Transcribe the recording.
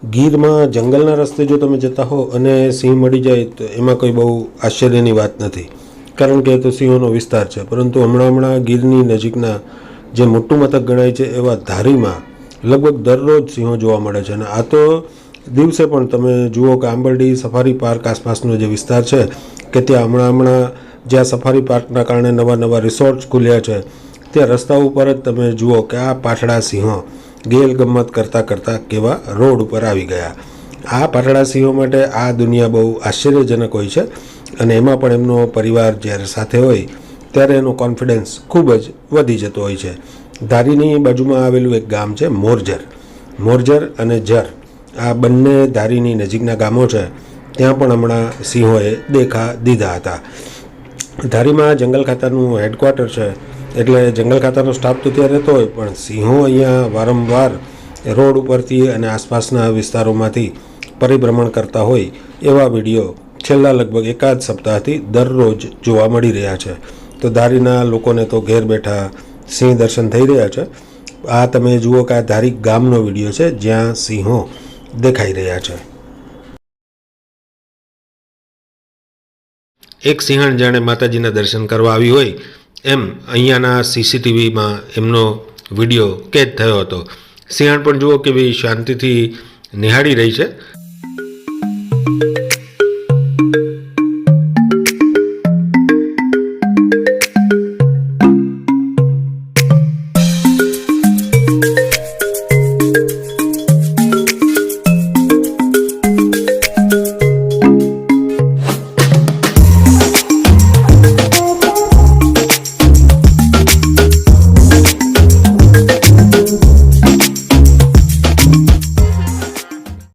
ગીરમાં જંગલના રસ્તે જો તમે જતા હો અને સિંહ મળી જાય તો એમાં કોઈ બહુ આશ્ચર્યની વાત નથી, કારણ કે તો સિંહોનો વિસ્તાર છે. પરંતુ હમણાં ગીરની નજીકના જે મોટું મથક ગણાય છે એવા ધારીમાં લગભગ દરરોજ સિંહો જોવા મળે છે. અને આ તો દિવસે પણ તમે જુઓ કે આંબરડી સફારી પાર્ક આસપાસનો જે વિસ્તાર છે કે ત્યાં હમણાં જ્યાં સફારી પાર્કના કારણે નવા રિસોર્ટ્સ ખુલ્યા છે ત્યાં રસ્તા ઉપર જ તમે જુઓ કે આ પાઠડા સિંહો ગેલ ગમ્મત કરતાં કેવા રોડ ઉપર આવી ગયા. આ પાઠડા સિંહો માટે આ દુનિયા બહુ આશ્ચર્યજનક હોય છે અને એમાં પણ એમનો પરિવાર જ્યારે સાથે હોય ત્યારે એનો કોન્ફિડન્સ ખૂબ જ વધી જતો હોય છે. ધારીની બાજુમાં આવેલું એક ગામ છે મોરજર અને જર, આ બંને ધારીની નજીકના ગામો છે. ત્યાં પણ હમણાં સિંહોએ દેખા દીધા હતા. ધારીમાં જંગલ ખાતાનું હેડક્વાર્ટર છે, એટલે જંગલ ખાતાનો સ્ટાફ તો ત્યાં રહેતો હોય, પણ સિંહો અહીંયા વારંવાર રોડ ઉપરથી અને આસપાસના વિસ્તારોમાંથી પરિભ્રમણ કરતા હોય એવા વિડીયો છેલ્લા લગભગ એકાદ સપ્તાહથી દરરોજ જોવા મળી રહ્યા છે. તો ધારીના લોકોને તો ઘેર બેઠા સિંહ દર્શન થઈ રહ્યા છે. આ તમે જુઓ કે આ ધારી ગામનો વિડીયો છે જ્યાં સિંહો દેખાઈ રહ્યા છે. એક સિંહણ જાણે માતાજીના દર્શન કરવા આવી હોય એમ અહીંયાના સીસીટીવીમાં એમનો વિડીયો કેદ થયો હતો. સિંહણ પણ જુઓ કેવી શાંતિથી નિહાળી રહી છે.